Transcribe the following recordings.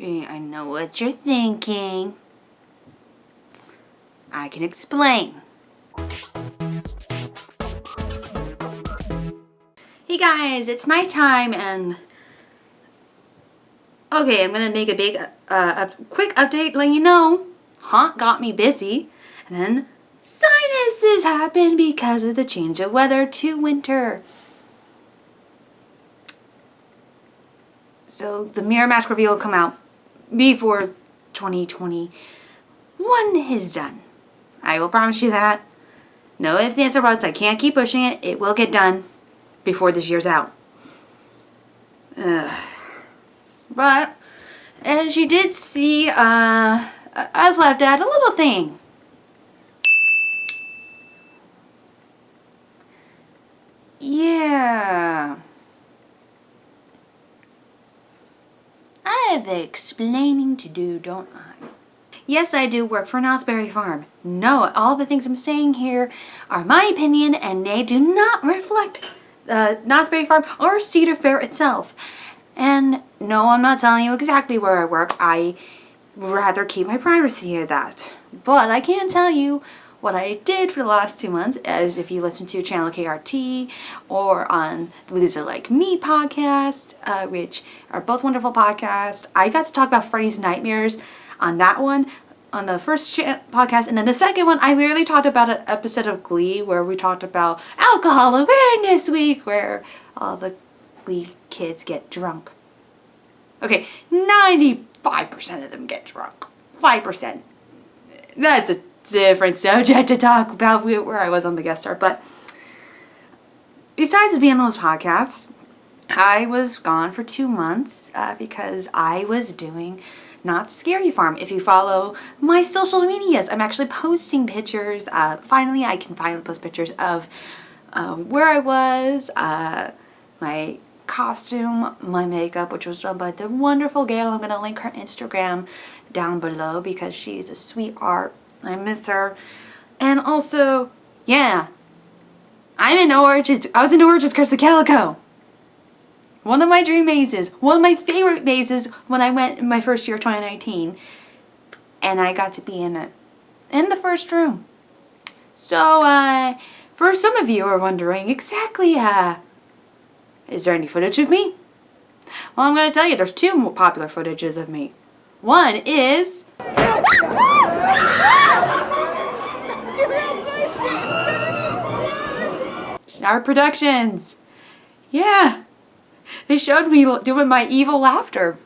I know what you're thinking. I can explain. Hey guys, it's nighttime and... Okay, I'm gonna make a quick update letting you know haunt got me busy, and then sinuses happened because of the change of weather to winter. So the mirror mask reveal will come out before 2021 is done. I will promise you that. No ifs, ands, or buts. I can't keep pushing it. It will get done before this year's out. But as you did see, I was left at a little thing. Yeah. I have explaining to do, don't I? Yes, I do work for Knott's Berry Farm. No, all the things I'm saying here are my opinion and they do not reflect Knott's Berry Farm or Cedar Fair itself. And no, I'm not telling you exactly where I work. I rather keep my privacy at that. But I can tell you what I did for the last 2 months, as if you listen to Channel KRT or on the Loser Like Me podcast, which are both wonderful podcasts. I got to talk about Freddy's nightmares on that one, on the first podcast, and then the second one, I literally talked about an episode of Glee where we talked about Alcohol Awareness Week, where all the Glee kids get drunk. Okay, 95% of them get drunk. 5%. That's a different subject to talk about where I was on the guest star. But besides being on those podcasts, I was gone for 2 months because I was doing Not Scary Farm. If you follow my social medias, I'm actually posting pictures. Finally, I can finally post pictures of where I was, my costume, my makeup, which was done by the wonderful Gail. I'm going to link her Instagram down below because she's a sweetheart. I miss her. And also, yeah, I was in Orange's Curse of Calico. One of my dream mazes. One of my favorite mazes when I went in my first year of 2019. And I got to be in it. In the first room. So, for some of you who are wondering exactly, is there any footage of me? Well, I'm going to tell you, there's 2 more popular footages of me. One is... Our Productions. Yeah. They showed me doing my evil laughter.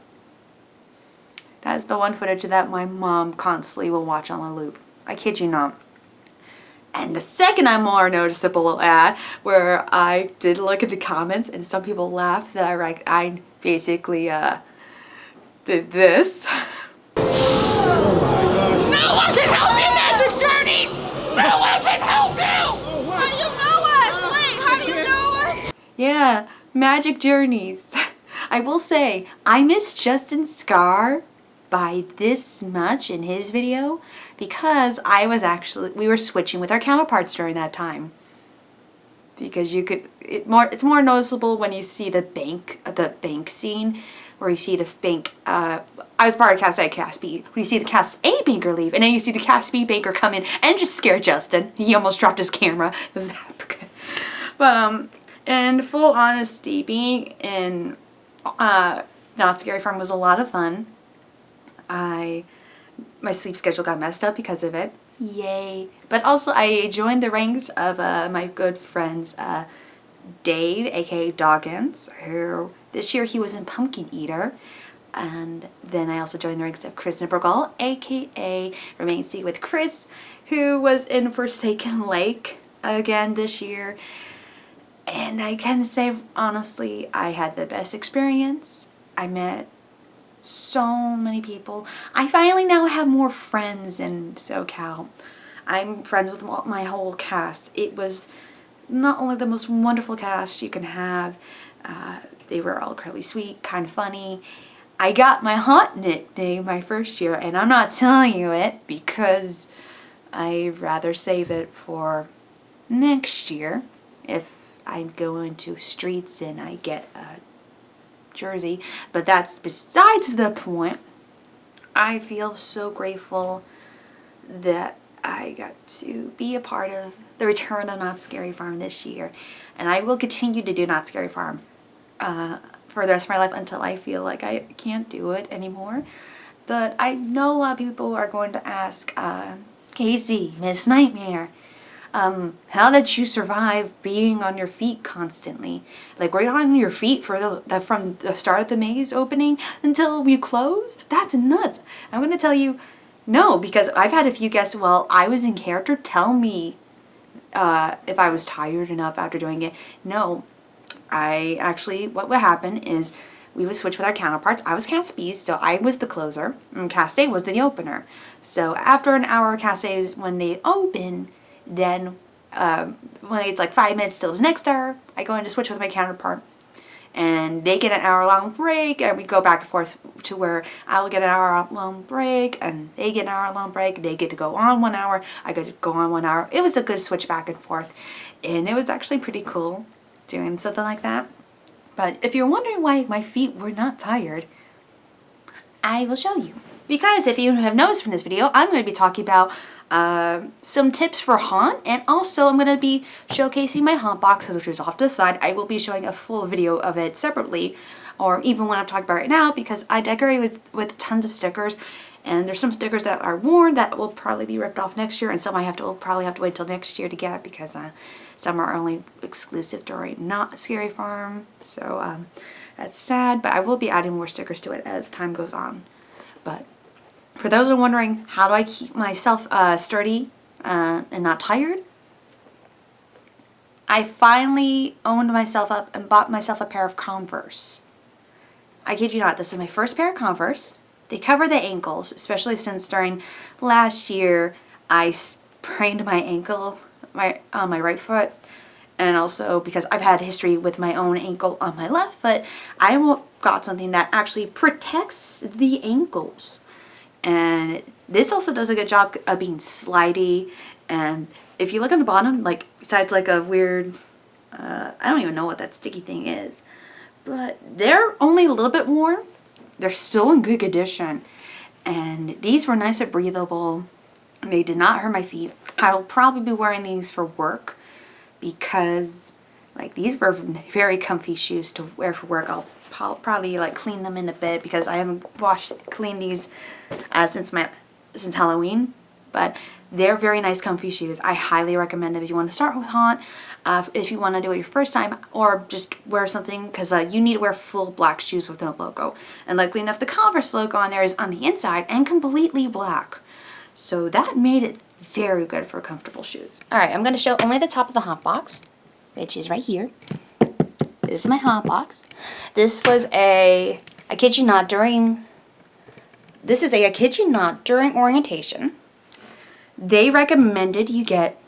That's the one footage that my mom constantly will watch on a loop. I kid you not. And the second I'm more noticeable at, where I did look at the comments and some people laughed that I basically did this. No one can help you, Magic Journeys! No one can help you! How do you know us? Wait, how do you know us? Yeah, Magic Journeys. I will say, I missed Justin Scar by this much in his video because we were switching with our counterparts during that time. Because it's more noticeable when you see the bank scene, where you see the bank, I was part of Cast A, Cast B, when you see the Cast A banker leave, and then you see the Cast B banker come in and just scare Justin. He almost dropped his camera. It was that good. But, in full honesty, being in Not Scary Farm was a lot of fun. My sleep schedule got messed up because of it. Yay. But also I joined the ranks of my good friends Dave, aka Doggins, who this year he was in Pumpkin Eater. And then I also joined the ranks of Chris Nippergall, aka Remain Seat with Chris, who was in Forsaken Lake again this year. And I can say honestly, I had the best experience. I met so many people. I finally now have more friends in SoCal. I'm friends with my whole cast. It was not only the most wonderful cast you can have, they were all incredibly sweet, kind of funny. I got my haunt nickname my first year, and I'm not telling you it because I'd rather save it for next year if I go into streets and I get a jersey. But that's besides the point. I feel so grateful that I got to be a part of the return of Not Scary Farm this year. And I will continue to do Not Scary Farm for the rest of my life until I feel like I can't do it anymore. But I know a lot of people are going to ask, Casey, Miss Nightmare, how did you survive being on your feet constantly? Like, were you on your feet for from the start of the maze opening until you close? That's nuts. I'm going to tell you, no, because I've had a few guests, well, I was in character, tell me if I was tired enough after doing it. No, I actually, what would happen is we would switch with our counterparts. I was Cast B, so I was the closer, and Cast A was the opener. So after an hour, Cast A is when they open, then when it's like 5 minutes till the next hour, I go in to switch with my counterpart. And they get an hour-long break, and we go back and forth to where I'll get an hour-long break, and they get an hour-long break. They get to go on 1 hour. I get to go on 1 hour. It was a good switch back and forth, and it was actually pretty cool doing something like that. But if you're wondering why my feet were not tired, I will show you. Because if you have noticed from this video, I'm going to be talking about some tips for haunt, and also I'm going to be showcasing my haunt box, which is off to the side. I will be showing a full video of it separately, or even when I'm talking about it now, because I decorate with tons of stickers, and there's some stickers that are worn that will probably be ripped off next year, and some will probably have to wait till next year to get, because some are only exclusive during Not Scary Farm, so that's sad, but I will be adding more stickers to it as time goes on. But for those who are wondering, how do I keep myself sturdy and not tired? I finally owned myself up and bought myself a pair of Converse. I kid you not, this is my first pair of Converse. They cover the ankles, especially since during last year I sprained my ankle on my right foot. And also because I've had history with my own ankle on my left foot, I got something that actually protects the ankles. And this also does a good job of being slidey. And if you look at the bottom, like besides like a weird, I don't even know what that sticky thing is, but they're only a little bit worn. They're still in good condition. And these were nice and breathable. They did not hurt my feet. I will probably be wearing these for work because like these were very comfy shoes to wear for work. I'll probably like clean them in a bit because I haven't cleaned these since Halloween, but they're very nice comfy shoes. I highly recommend them if you want to start with haunt, if you want to do it your first time, or just wear something because you need to wear full black shoes with no logo. And luckily enough, the Converse logo on there is on the inside and completely black, so that made it very good for comfortable shoes. Alright, I'm going to show only the top of the haunt box, which is right here. This is my haunt box. This was I kid you not, during orientation, they recommended you get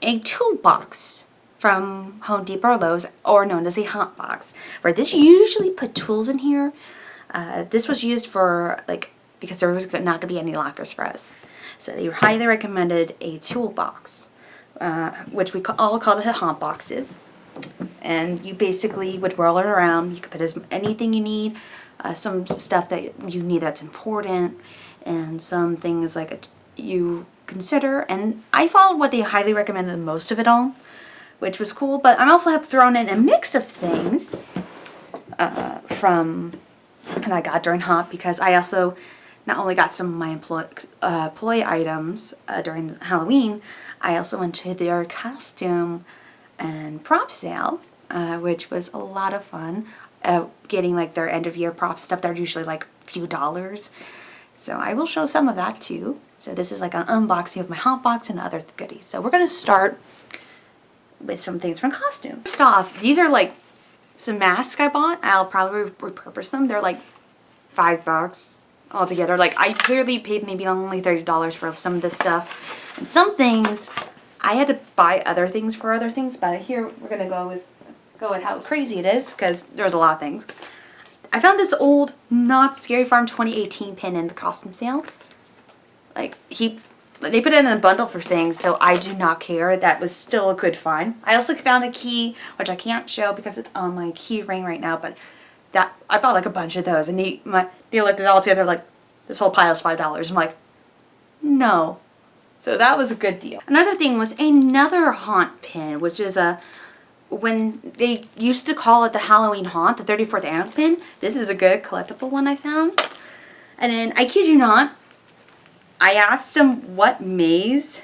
a toolbox from Home Depot or Lowe's, or known as a haunt box, where this usually put tools in here. This was used for, like, because there was not going to be any lockers for us. So they highly recommended a toolbox, which we all call it haunt boxes. And you basically would roll it around. You could put anything you need, some stuff that you need that's important, and some things like you consider. And I followed what they highly recommended most of it all, which was cool. But I also have thrown in a mix of things from and I got during haunt, because I also not only got some of my employee items during Halloween, I also went to their costume and prop sale, which was a lot of fun. Getting like their end of year prop stuff, they're usually like a few dollars. So I will show some of that too. So this is like an unboxing of my haunt box and other goodies. So we're going to start with some things from costume. First off, these are like some masks I bought. I'll probably repurpose them. They're like $5 altogether. Like I clearly paid maybe only $30 for some of this stuff. And some things I had to buy other things for other things, but here we're going to go with how crazy it is, because there's a lot of things. I found this old Not Scary Farm 2018 pin in the costume sale. Like they put it in a bundle for things, so I do not care. That was still a good find. I also found a key, which I can't show because it's on my key ring right now, but that I bought like a bunch of those, and they looked at it all together like, this whole pile is $5. I'm like, no. So that was a good deal. Another thing was another haunt pin, which is when they used to call it the Halloween haunt, the 34th annual pin. This is a good collectible one I found. And then, I kid you not, I asked him what maze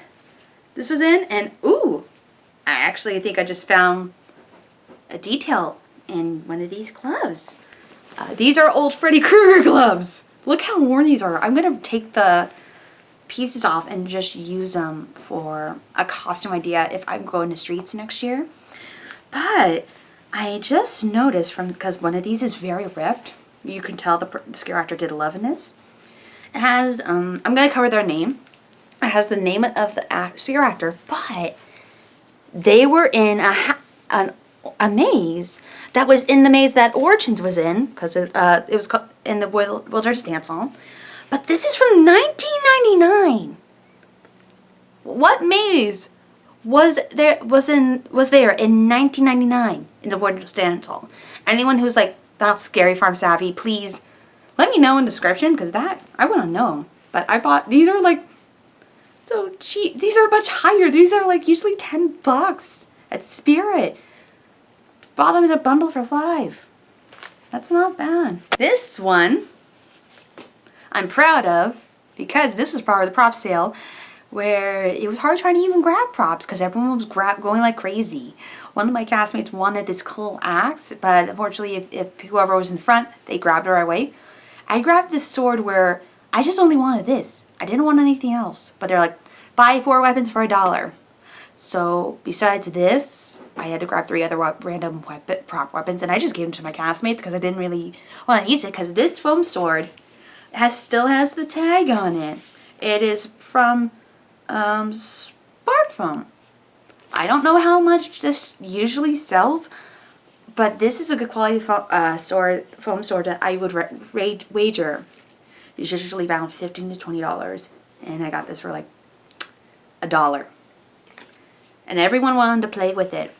this was in, and ooh, I actually think I just found a detail in one of these gloves. These are old Freddy Krueger gloves. Look how worn these are. I'm gonna take the pieces off and just use them for a costume idea if I'm going to streets next year. But I just noticed because one of these is very ripped. You can tell the scare actor did love in this. It has, I'm going to cover their name. It has the name of the scare actor, but they were in a maze that was in the maze that Origins was in, because it was in the Wilderness Dance Hall. But this is from 1999. What maze was there in 1999 in the Wilderness Dance Hall? Anyone who's like not Scary Farm savvy, please let me know in the description, because I want to know. But I bought, these are like so cheap. These are much higher. These are like usually $10 at Spirit. Bought them in a bundle for $5. That's not bad. This one I'm proud of, because this was part of the prop sale where it was hard trying to even grab props because everyone was going like crazy. One of my castmates wanted this cool axe, but unfortunately if whoever was in front, they grabbed it right away. I grabbed this sword where I just only wanted this. I didn't want anything else. But they're like, buy 4 weapons for $1. So besides this, I had to grab 3 other random prop weapons, and I just gave them to my castmates because I didn't really want to use it, because this foam sword still has the tag on it. It is from Spark Foam. I don't know how much this usually sells, but this is a good quality foam sword that I would wager is usually around $15 to $20, and I got this for like $1. And everyone wanted to play with it.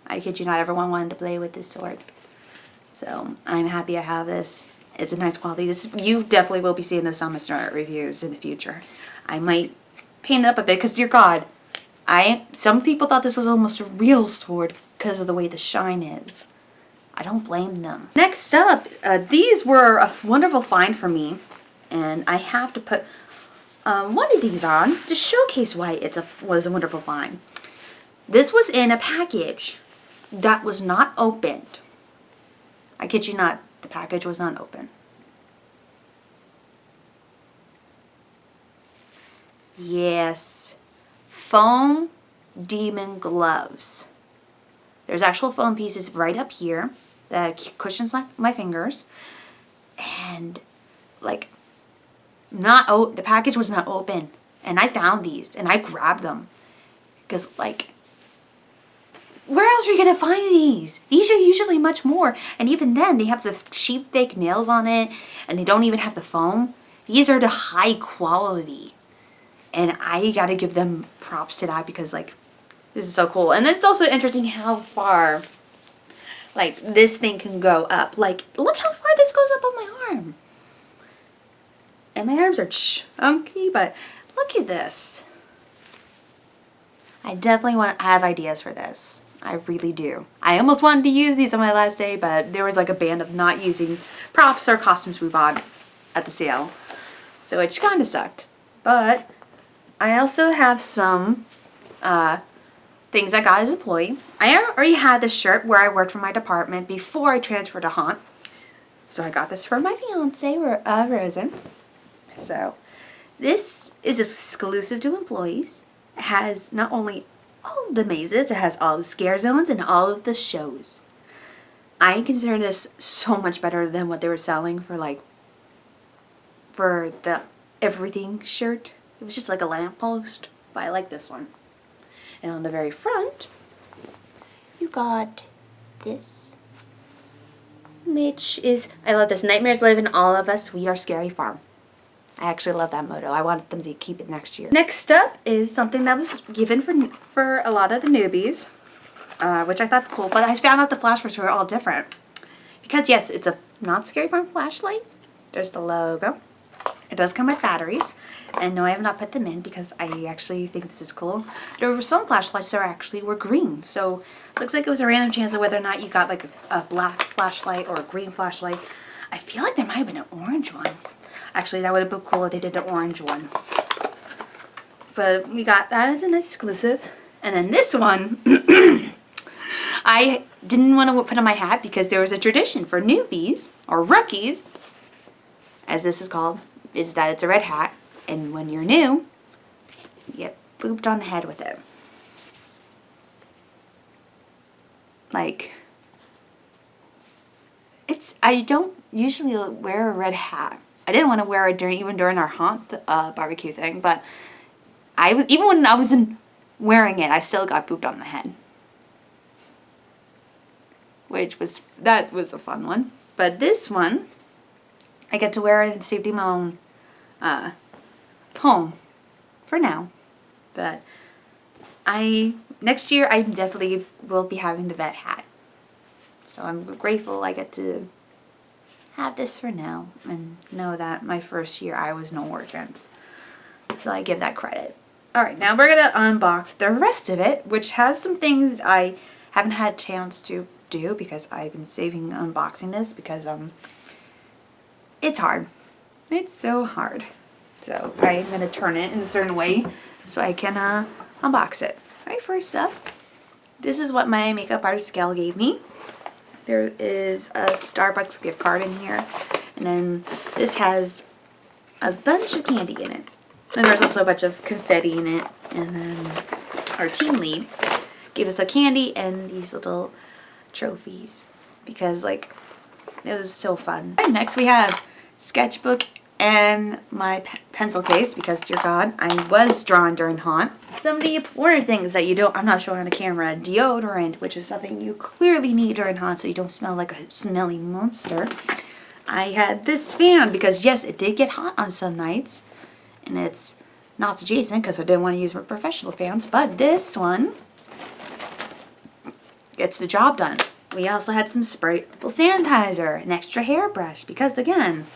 I kid you not, everyone wanted to play with this sword. So I'm happy I have this. It's a nice quality. You definitely will be seeing this on my Snort reviews in the future. I might paint it up a bit because, dear God, some people thought this was almost a real sword because of the way the shine is. I don't blame them. Next up, these were a wonderful find for me, and I have to put one of these on to showcase why it was a wonderful find. This was in a package that was not opened. I kid you not, the package was not open. Yes, foam demon gloves. There's actual foam pieces right up here that cushions my fingers, and like the package was not open, and I found these and I grabbed them because like, where else are you gonna find these? These are usually much more, and even then they have the cheap fake nails on it, and they don't even have the foam. These are the high quality, and I gotta give them props to that, because like, this is so cool. And it's also interesting how far like this thing can go up. Like, look how far this goes up on my arm. And my arms are chunky, but look at this. I definitely want to have ideas for this. I really do. I almost wanted to use these on my last day, but there was like a ban of not using props or costumes we bought at the sale. So it kind of sucked. But I also have some things I got as an employee. I already had this shirt where I worked for my department before I transferred to Haunt. So I got this for my fiance, Rosen. So this is exclusive to employees. It has not only all the mazes, it has all the scare zones and all of the shows. I consider this so much better than what they were selling for the everything shirt. It was just like a lamppost, but I like this one. And on the very front, you got this, which is, I love this. Nightmares live in all of us. We are Scary Farm. I actually love that motto. I wanted them to keep it next year. Next up is something that was given for a lot of the newbies, which I thought cool. But I found out the flashlights were all different. Because yes, it's a not Scary Farm flashlight. There's the logo. It does come with batteries, and no, I have not put them in because I actually think this is cool. There were some flashlights that actually were green, so looks like it was a random chance of whether or not you got like a black flashlight or a green flashlight. I feel like there might have been an orange one. Actually, that would have been cool if they did the orange one. But we got that as an exclusive. And then this one, I didn't want to put on my hat because there was a tradition for newbies, or rookies, as this is called, is that it's a red hat. And when you're new, you get booped on the head with it. Like, I don't usually wear a red hat. I didn't want to wear it even during our haunt barbecue thing, but even when I wasn't wearing it, I still got booped on the head. That was a fun one. But this one, I get to wear it in safety of my own home for now. But next year I definitely will be having the vet hat. So I'm grateful I get to have this for now and know that my first year I was no origins. So I give that credit. Alright, now we're going to unbox the rest of it, which has some things I haven't had a chance to do because I've been saving unboxing this because it's hard. It's so hard. So I'm going to turn it in a certain way so I can unbox it. Alright, first up, this is what my makeup artist Gail gave me. There is a Starbucks gift card in here, and then this has a bunch of candy in it. And there's also a bunch of confetti in it, and then our team lead gave us a candy and these little trophies because, like, it was so fun. And next we have sketchbook and my pencil case because, dear God, I was drawn during haunt. Some of the important things that I'm not showing on the camera. Deodorant, which is something you clearly need during haunt so you don't smell like a smelly monster. I had this fan because, yes, it did get hot on some nights. And it's not adjacent because I didn't want to use my professional fans. But this one gets the job done. We also had some sprayable sanitizer, an extra hairbrush because, again,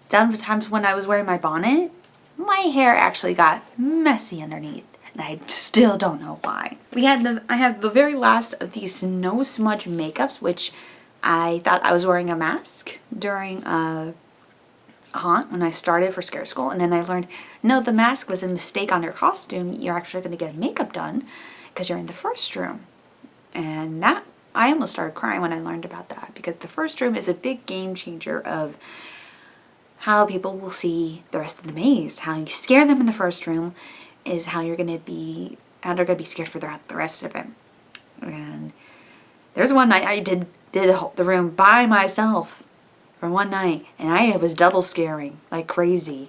sometimes when I was wearing my bonnet, my hair actually got messy underneath, and I still don't know why. I have the very last of these no smudge makeups, which I thought I was wearing a mask during haunt when I started for Scare School, and then I learned, no, the mask was a mistake on your costume. You're actually going to get makeup done because you're in the first room. And I almost started crying when I learned about that because the first room is a big game changer of how people will see the rest of the maze. How you scare them in the first room is how they're going to be scared for the rest of it. And there's one night I did the room by myself for one night, and I was double scaring like crazy.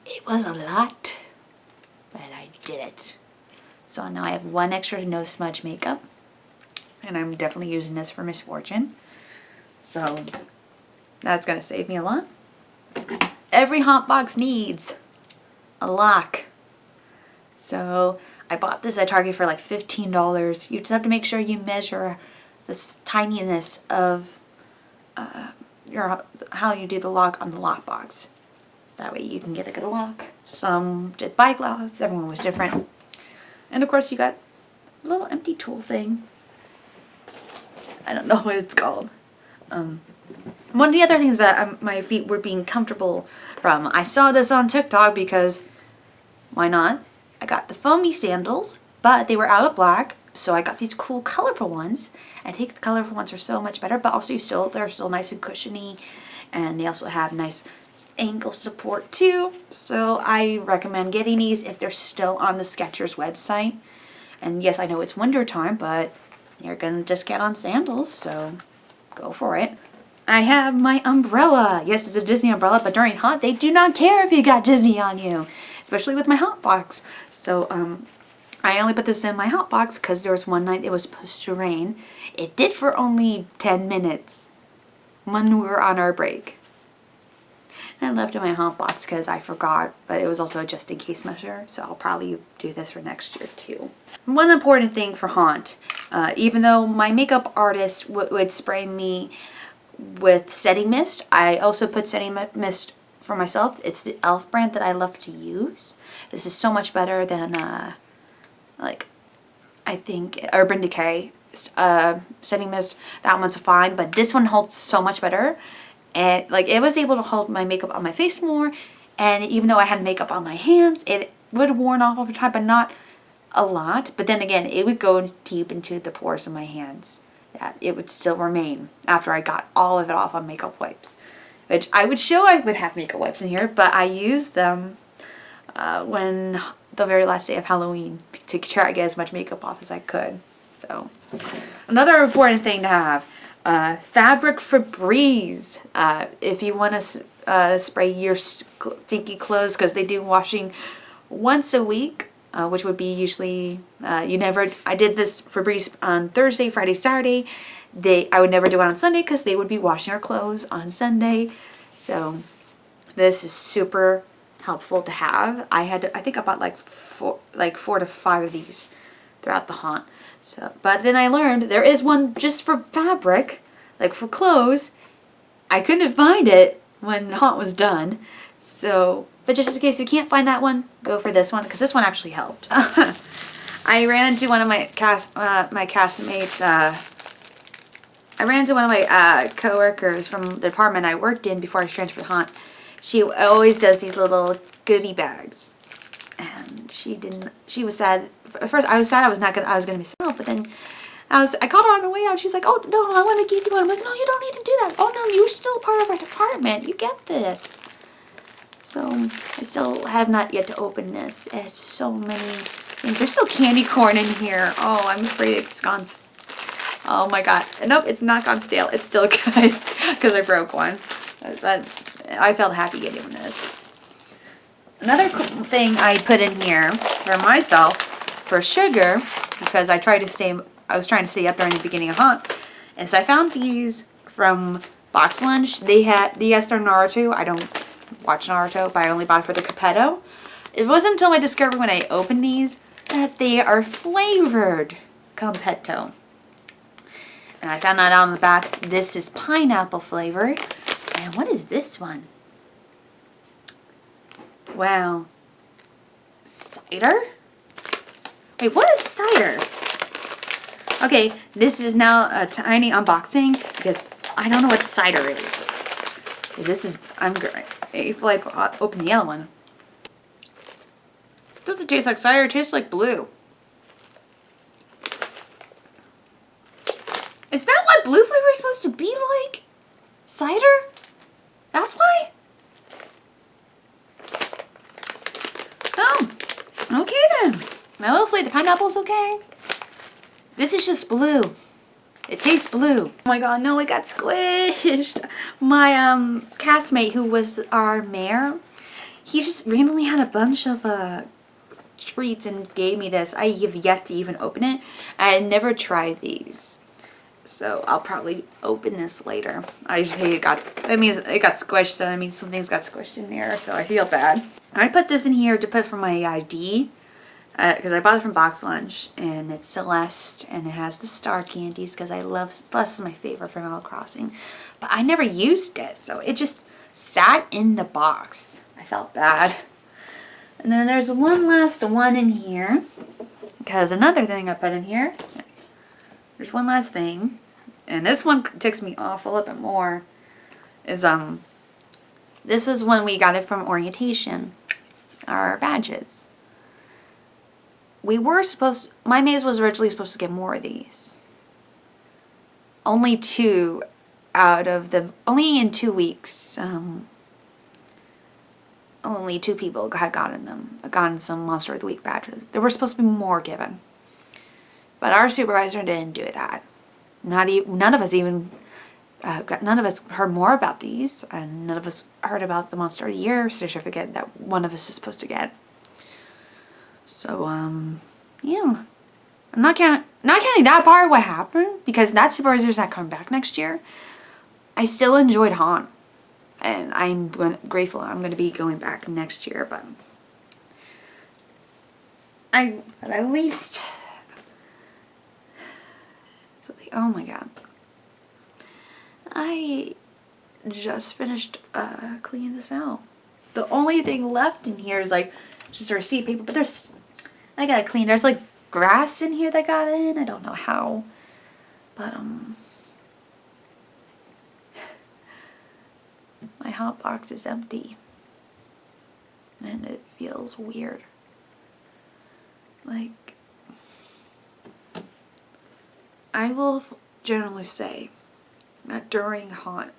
It was a lot, but I did it. So now I have one extra no smudge makeup, and I'm definitely using this for misfortune. So that's going to save me a lot. Every haunt box needs a lock. So I bought this at Target for like $15. You just have to make sure you measure the tininess of how you do the lock on the lock box. So that way you can get a good lock. Some did by glass, everyone was different. And of course you got a little empty tool thing. I don't know what it's called. One of the other things that my feet were being comfortable from, I saw this on TikTok because, why not? I got the Foamy Sandals, but they were out of black, so I got these cool colorful ones. I think the colorful ones are so much better, but also they're still nice and cushiony, and they also have nice ankle support too. So I recommend getting these if they're still on the Skechers website. And yes, I know it's winter time, but you're gonna just get on sandals, so go for it. I have my umbrella. Yes, it's a Disney umbrella, but during haunt, they do not care if you got Disney on you, especially with my haunt box. So I only put this in my haunt box because there was one night it was supposed to rain. It did for only 10 minutes when we were on our break. And I left it in my haunt box because I forgot, but it was also a just in case measure, so I'll probably do this for next year too. One important thing for haunt, even though my makeup artist would spray me with setting mist. I also put setting mist for myself. It's the e.l.f. brand that I love to use. This is so much better than like I think Urban Decay setting mist. That one's fine, but this one holds so much better. And like it was able to hold my makeup on my face more, and even though I had makeup on my hands, it would have worn off over time, but not a lot. But then again, it would go deep into the pores of my hands. That it would still remain after I got all of it off on makeup wipes, which I would show I would have makeup wipes in here, but I used them when the very last day of Halloween to try to get as much makeup off as I could. So another important thing to have, fabric Febreze. If you want to spray your stinky clothes, because they do washing once a week, which would be usually, I did this Febreze on Thursday, Friday, Saturday. I would never do it on Sunday because they would be washing our clothes on Sunday. So this is super helpful to have. I think I bought like four to five of these throughout the haunt. So, but then I learned there is one just for fabric, like for clothes. I couldn't find it when the haunt was done. So, but just in case you can't find that one, go for this one because this one actually helped. I ran into one of my castmates. I ran into one of my coworkers from the department I worked in before I was transferred to haunt. She always does these little goodie bags, and she was sad. At first, I was sad I was gonna miss out, but then I called her on the way out. She's like, "Oh no, I want to give you one." I'm like, "No, you don't need to do that. Oh no, you're still part of our department. You get this." So I still have not yet to open this. It's so many things. There's still candy corn in here. Oh, I'm afraid it's gone. Oh my god. Nope, it's not gone stale. It's still good because I broke one. But I felt happy getting this. Another thing I put in here for myself for sugar, because I was trying to stay up there in the beginning of haunt, and so I found these from Box Lunch. They're Naruto. I don't watch Naruto, but I only bought it for the Capetto. It wasn't until I discovered when I opened these that they are flavored Capetto. And I found that out on the back. This is pineapple flavored. And what is this one? Wow. Cider? Wait, what is cider? Okay, this is now a tiny unboxing because I don't know what cider is. I'm great. If I'll open the yellow one. It doesn't taste like cider, it tastes like blue. Is that what blue flavor is supposed to be like? Cider? That's why? Oh, okay then. I will say the pineapple's okay. This is just blue. It tastes blue. Oh my god, no, it got squished. My castmate who was our mayor, he just randomly had a bunch of treats and gave me this. I have yet to even open it. I had never tried these. So I'll probably open this later. I just hate it means it got squished, so that means something's got squished in there, so I feel bad. I put this in here to put for my ID, because I bought it from Box Lunch, and it's Celeste, and it has the star candies, because Celeste is my favorite from Animal Crossing. But I never used it, so it just sat in the box. I felt bad. And then there's one last one in here, because another thing I put in here, there's one last thing, and this one ticks me off a little bit more, is this is when we got it from orientation, our badges. My maze was originally supposed to get more of these. Only in 2 weeks, only 2 people had gotten some Monster of the Week badges. There were supposed to be more given. But our supervisor didn't do that. None of us heard more about these, and none of us heard about the Monster of the Year certificate that one of us is supposed to get. So, yeah. I'm not counting that part of what happened, because that supervisor's not coming back next year. I still enjoyed haunt, and I'm grateful I'm going to be going back next year, but at least... Oh my god. I just finished cleaning this out. The only thing left in here is like just a receipt paper, but I gotta clean. There's like grass in here that got in. I don't know how, but my hot box is empty and it feels weird. Like, I will generally say that during haunt,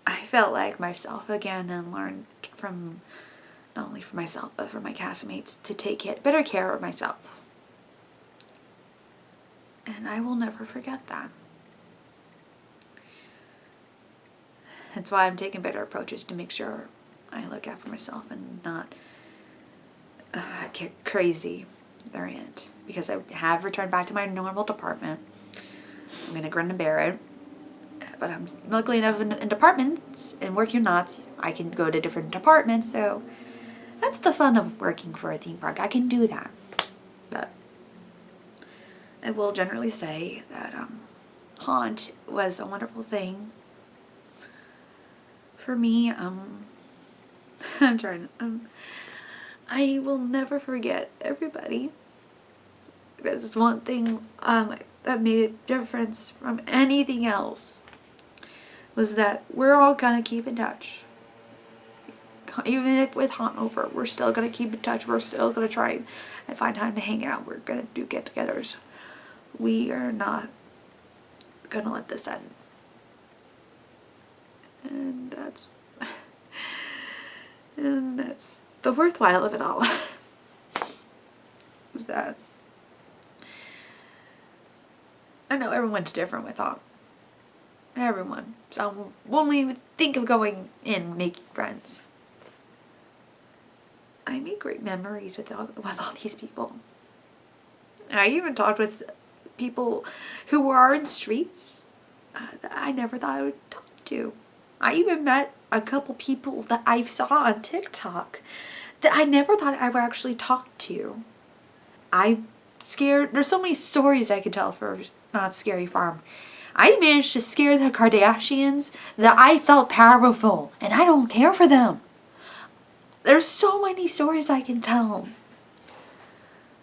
I felt like myself again and learned from, not only for myself, but for my castmates to take better care of myself. And I will never forget that. That's why I'm taking better approaches to make sure I look out for myself and not get crazy during it. Because I have returned back to my normal department. I'm going to grin and bear it. But I'm luckily enough in departments and working knots, I can go to different departments. So that's the fun of working for a theme park. I can do that. But I will generally say that haunt was a wonderful thing. For me, I will never forget everybody. This is one thing that made a difference from anything else, was that we're all gonna keep in touch. Even if with haunt over, we're still gonna keep in touch. We're still gonna try and find time to hang out. We're gonna do get-togethers. We are not gonna let this end. And that's the worthwhile of it all. Is that I know everyone's different with haunt. Everyone. So when we think of going in, making friends, I make great memories with all these people. I even talked with people who are in streets that I never thought I would talk to. I even met a couple people that I saw on TikTok that I never thought I would actually talk to. I'm scared. There's so many stories I could tell for Not Scary Farm. I managed to scare the Kardashians that I felt powerful, and I don't care for them. There's so many stories I can tell.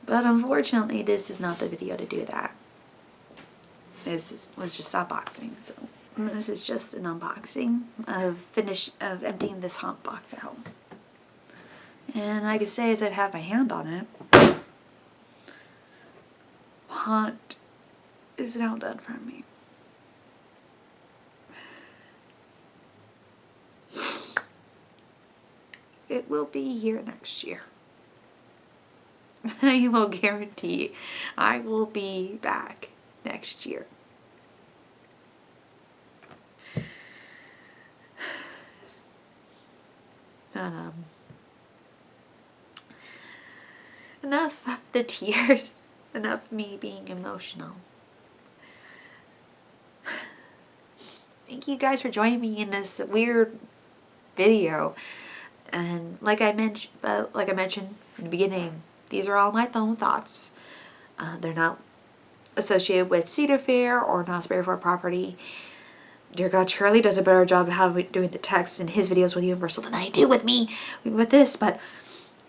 But unfortunately, this is not the video to do that. Was just unboxing, so this is just an unboxing of emptying this haunt box out. And I can say as I have my hand on it, haunt is now done for me. It will be here next year. I will guarantee I will be back next year. But, enough of the tears. Enough of me being emotional. Thank you guys for joining me in this weird video. And like I mentioned in the beginning, these are all my own thoughts. They're not associated with Cedar Fair or Knott's Berry Farm property. Dear God, Charlie does a better job of doing the text in his videos with Universal than I do with me with this. But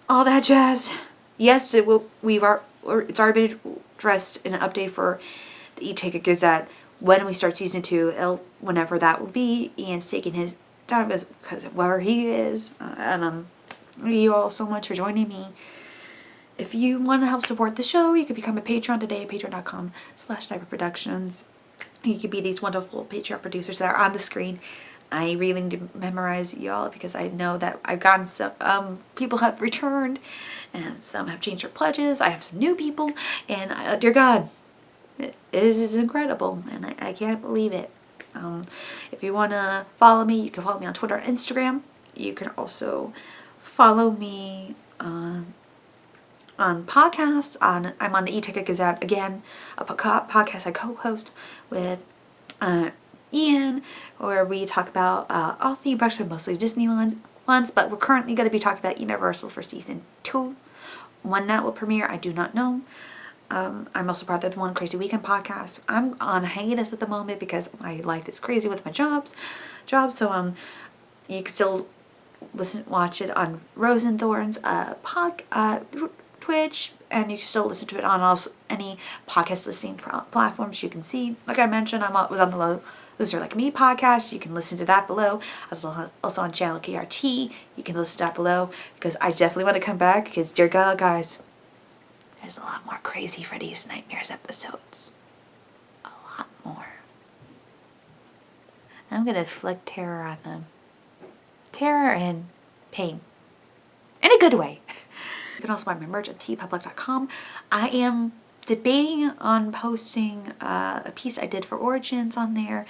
all that jazz. Yes, it will. It's already been addressed in an update for the E-Ticket Gazette when we start season 2. Whenever that will be, Ian's taking his time because of where he is. And thank you all so much for joining me. If you want to help support the show, you can become a Patreon today at patreon.com/sniperproductions. You could be these wonderful Patreon producers that are on the screen. I really need to memorize y'all because I know that I've gotten some, people have returned and some have changed their pledges. I have some new people and dear God, this is incredible and I can't believe it. If you want to follow me, you can follow me on Twitter and Instagram. You can also follow me on podcasts. I'm on the E-Ticket Gazette again, a podcast I co-host with Ian, where we talk about all theme parks, but mostly Disney ones. But we're currently going to be talking about Universal for season 2. When that will premiere, I do not know. I'm also part of the One Crazy Weekend podcast. I'm on hiatus at the moment because my life is crazy with my jobs. So you can still watch it on Rosen Thorne's Twitch, and you can still listen to it on also any podcast listening platforms you can see. Like I mentioned, was on the Loser Like Me podcast. You can listen to that below. I was also on channel KRT. You can listen to that below because I definitely want to come back because, dear God, guys, there's a lot more Crazy Freddy's Nightmares episodes. A lot more. I'm going to inflict terror on them. Terror and pain. In a good way. You can also buy my merch at tpublic.com. I am debating on posting a piece I did for Origins on there.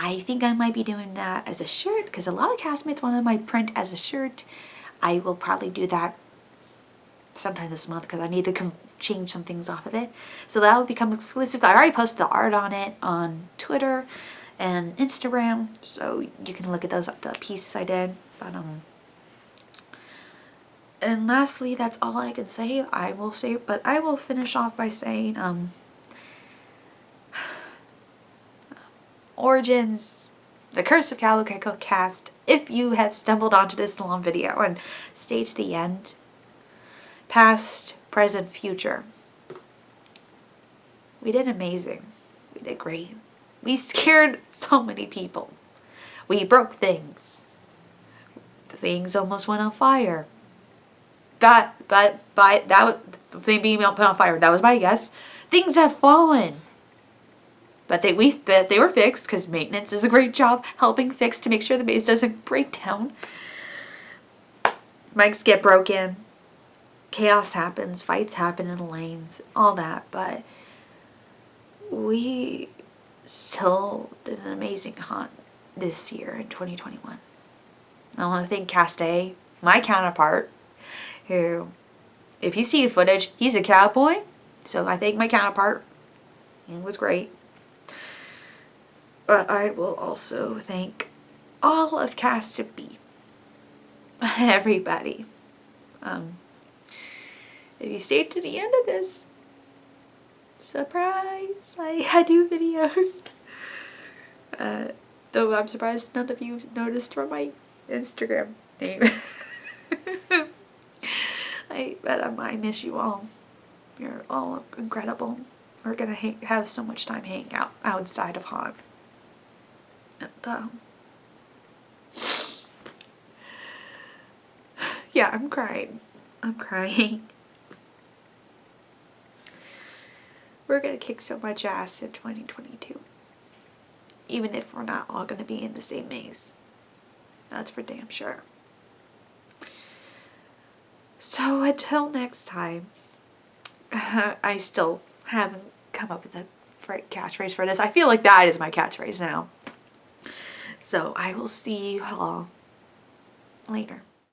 I think I might be doing that as a shirt because a lot of castmates wanted my print as a shirt. I will probably do that sometime this month because I need to change some things off of it. So that will become exclusive. I already posted the art on it on Twitter and Instagram, so you can look at the pieces I did. But and lastly, that's all I can say. I will finish off by saying Origins, The Curse of Calico Cast. If you have stumbled onto this long video and stay to the end, past, present, future, we did amazing. We did great. We scared so many people. We broke things. Things almost went on fire. But that thing being put on fire, that was my guess. Things have fallen. But they were fixed because maintenance is a great job helping fix to make sure the base doesn't break down. Mics get broken. Chaos happens. Fights happen in the lanes. All that. But we still did an amazing hunt this year in 2021. I want to thank Cast A, my counterpart, who, if you see footage, he's a cowboy. So I thank my counterpart. It was great. But I will also thank all of Cast B. Everybody. If you stayed to the end of this, surprise, I do videos. Though I'm surprised none of you noticed from my Instagram name. I miss you all. You're all incredible. We're gonna have so much time hanging out outside of Haunt. And yeah, I'm crying. I'm crying. We're gonna kick so much ass in 2022. Even if we're not all gonna be in the same maze. That's for damn sure. So until next time, I still haven't come up with a catchphrase for this. I feel like that is my catchphrase now. So I will see you all later.